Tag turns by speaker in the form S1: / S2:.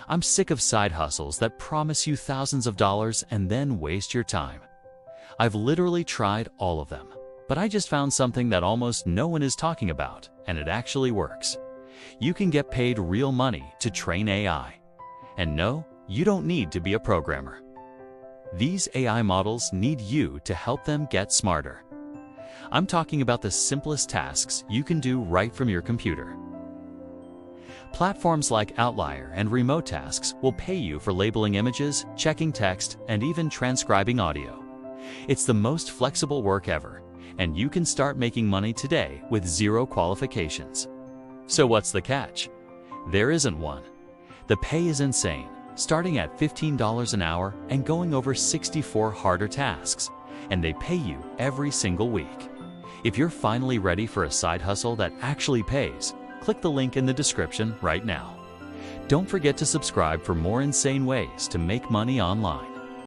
S1: I'm sick of side hustles that promise you thousands of dollars and then waste your time. I've literally tried all of them, but I just found something that almost no one is talking about, and it actually works. You can get paid real money to train AI. And no, you don't need to be a programmer. These AI models need you to help them get smarter. I'm talking about the simplest tasks you can do right from your computer. Platforms like Outlier and Remote Tasks will pay you for labeling images, checking text, and even transcribing audio. It's the most flexible work ever, and you can start making money today with zero qualifications. So what's the catch? There isn't one. The pay is insane, starting at $15 an hour and going over 64 harder tasks, and they pay you every single week. If you're finally ready for a side hustle that actually pays, click the link in the description right now. Don't forget to subscribe for more insane ways to make money online.